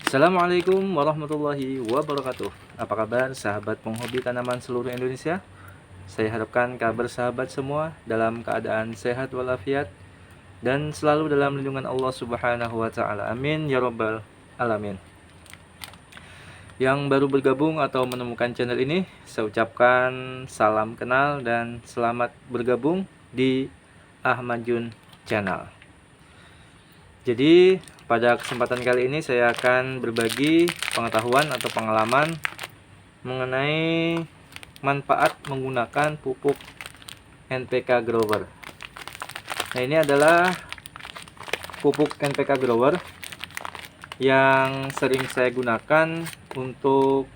Assalamualaikum warahmatullahi wabarakatuh. Apa kabar sahabat penghobi tanaman seluruh Indonesia? Saya harapkan kabar sahabat semua dalam keadaan sehat walafiat dan selalu dalam lindungan Allah Subhanahu wa taala. Amin ya rabbal alamin. Yang baru bergabung atau menemukan channel ini, saya ucapkan salam kenal dan selamat bergabung di Ahmad Jun Channel. Jadi pada kesempatan kali ini saya akan berbagi pengetahuan atau pengalaman mengenai manfaat menggunakan pupuk NPK Grower. Nah, ini adalah pupuk NPK Grower yang sering saya gunakan untuk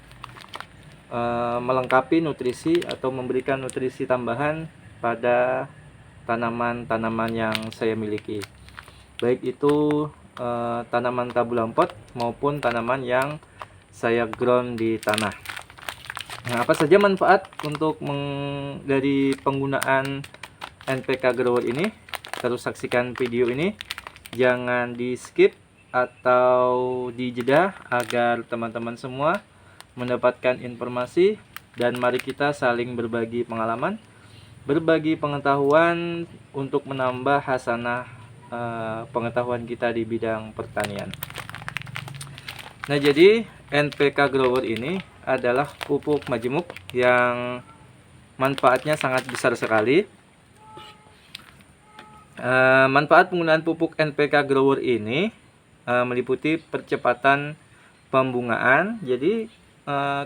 melengkapi nutrisi atau memberikan nutrisi tambahan pada tanaman-tanaman yang saya miliki, baik itu tanaman tabula pot maupun tanaman yang saya ground di tanah. Nah, apa saja manfaat untuk dari penggunaan NPK Grower ini? Terus saksikan video ini, jangan di skip atau dijeda agar teman-teman semua mendapatkan informasi, dan mari kita saling berbagi pengalaman, berbagi pengetahuan untuk menambah hasanah pengetahuan kita di bidang pertanian. Nah, jadi NPK Grower ini adalah pupuk majemuk yang manfaatnya sangat besar sekali. Manfaat penggunaan pupuk NPK Grower ini meliputi percepatan pembungaan. Jadi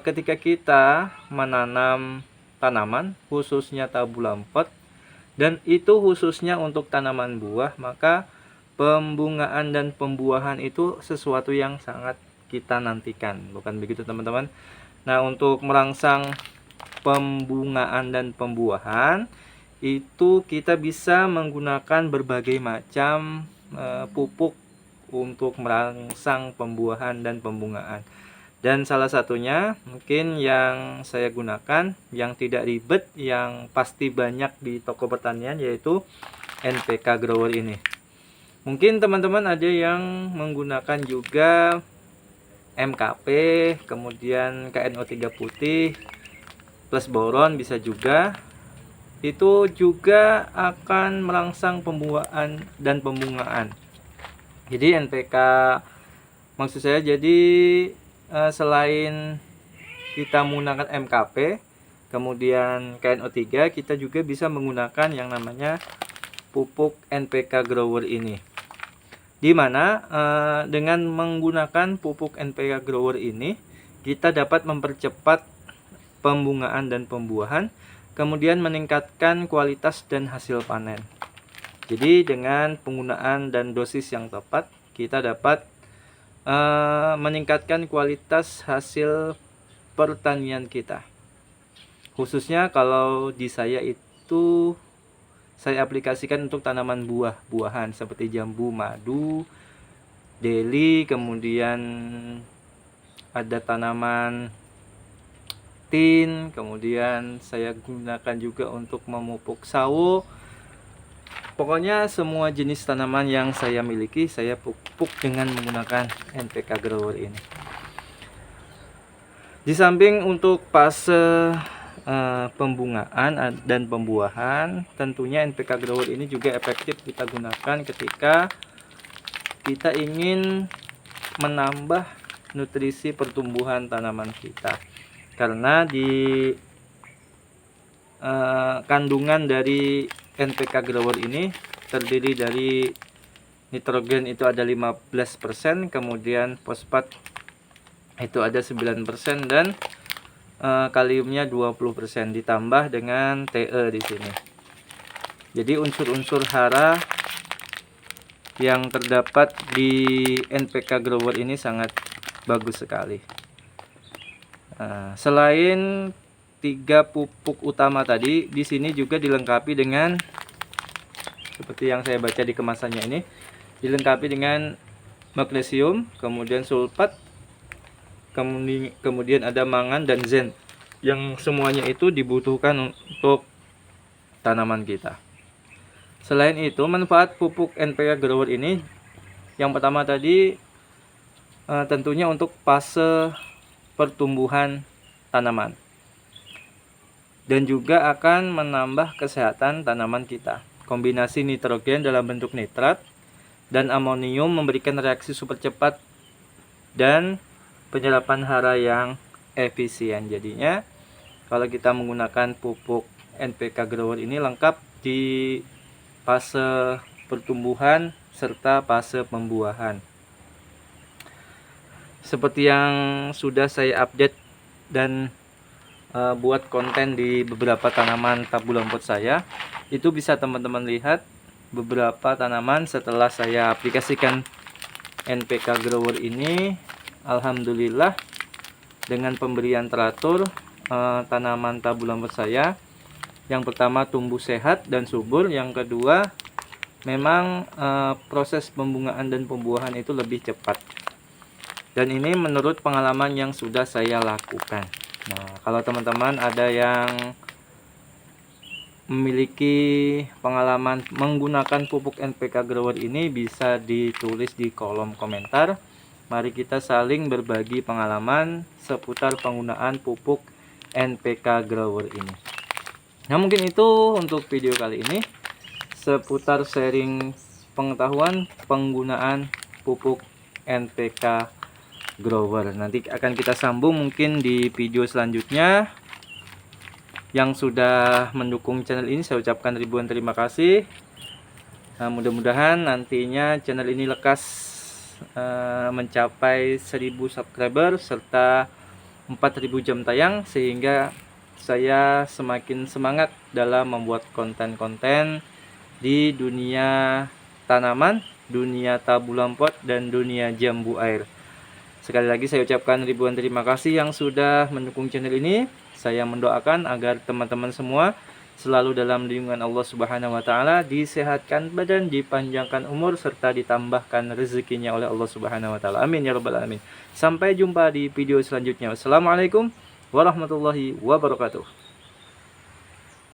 ketika kita menanam tanaman, khususnya tabula pot, dan itu khususnya untuk tanaman buah, maka pembungaan dan pembuahan itu sesuatu yang sangat kita nantikan, bukan begitu teman-teman? Nah, untuk merangsang pembungaan dan pembuahan itu kita bisa menggunakan berbagai macam pupuk untuk merangsang pembuahan dan pembungaan. Dan salah satunya mungkin yang saya gunakan, yang tidak ribet, yang pasti banyak di toko pertanian, yaitu NPK Grower ini. Mungkin teman-teman ada yang menggunakan juga MKP, kemudian KNO3 putih plus boron bisa juga. Itu juga akan merangsang pembuahan dan pembungaan. Jadi NPK, maksud saya, jadi selain kita menggunakan MKP kemudian KNO3, kita juga bisa menggunakan yang namanya pupuk NPK Grower ini, di mana dengan menggunakan pupuk NPK Grower ini kita dapat mempercepat pembungaan dan pembuahan, kemudian meningkatkan kualitas dan hasil panen. Jadi dengan penggunaan dan dosis yang tepat, kita dapat meningkatkan kualitas hasil pertanian kita. Khususnya kalau di saya itu saya aplikasikan untuk tanaman buah-buahan seperti jambu, madu, deli, kemudian ada tanaman tin, kemudian saya gunakan juga untuk memupuk sawo. Pokoknya semua jenis tanaman yang saya miliki saya pupuk dengan menggunakan NPK Grower ini. Di samping untuk fase pembungaan dan pembuahan, tentunya NPK Grower ini juga efektif kita gunakan ketika kita ingin menambah nutrisi pertumbuhan tanaman kita. Karena di kandungan dari NPK Grower ini terdiri dari nitrogen itu ada 15%, kemudian fosfat itu ada 9%, dan kaliumnya 20%, ditambah dengan Te di sini. Jadi unsur-unsur hara yang terdapat di NPK Grower ini sangat bagus sekali. Selain 3 pupuk utama tadi, di sini juga dilengkapi dengan seperti yang saya baca di kemasannya ini, dilengkapi dengan magnesium, kemudian sulfat, kemudian ada mangan dan zen, yang semuanya itu dibutuhkan untuk tanaman kita. Selain itu, manfaat pupuk NPK Grower ini, yang pertama tadi tentunya untuk fase pertumbuhan tanaman, dan juga akan menambah kesehatan tanaman kita. Kombinasi nitrogen dalam bentuk nitrat dan amonium memberikan reaksi super cepat dan penyerapan hara yang efisien. Jadinya kalau kita menggunakan pupuk NPK Grower ini lengkap di fase pertumbuhan serta fase pembuahan. Seperti yang sudah saya update dan buat konten di beberapa tanaman tabulum pot saya, itu bisa teman-teman lihat beberapa tanaman setelah saya aplikasikan NPK Grower ini. Alhamdulillah dengan pemberian teratur, tanaman tabulum pot saya yang pertama tumbuh sehat dan subur, yang kedua memang proses pembungaan dan pembuahan itu lebih cepat. Dan ini menurut pengalaman yang sudah saya lakukan. Nah, kalau teman-teman ada yang memiliki pengalaman menggunakan pupuk NPK Grower ini, bisa ditulis di kolom komentar. Mari kita saling berbagi pengalaman seputar penggunaan pupuk NPK Grower ini. Nah, mungkin itu untuk video kali ini seputar sharing pengetahuan penggunaan pupuk NPK Grower. Nanti akan kita sambung mungkin di video selanjutnya. Yang sudah mendukung channel ini saya ucapkan ribuan terima kasih. Nah, mudah-mudahan nantinya channel ini lekas mencapai 1000 subscriber serta 4000 jam tayang, sehingga saya semakin semangat dalam membuat konten-konten di dunia tanaman, dunia tabulum pot, dan dunia jambu air. Sekali lagi saya ucapkan ribuan terima kasih yang sudah mendukung channel ini. Saya mendoakan agar teman-teman semua selalu dalam lindungan Allah Subhanahu wa taala, disehatkan badan, dipanjangkan umur, serta ditambahkan rezekinya oleh Allah Subhanahu wa taala. Amin ya rabbal alamin. Sampai jumpa di video selanjutnya. Wassalamualaikum warahmatullahi wabarakatuh.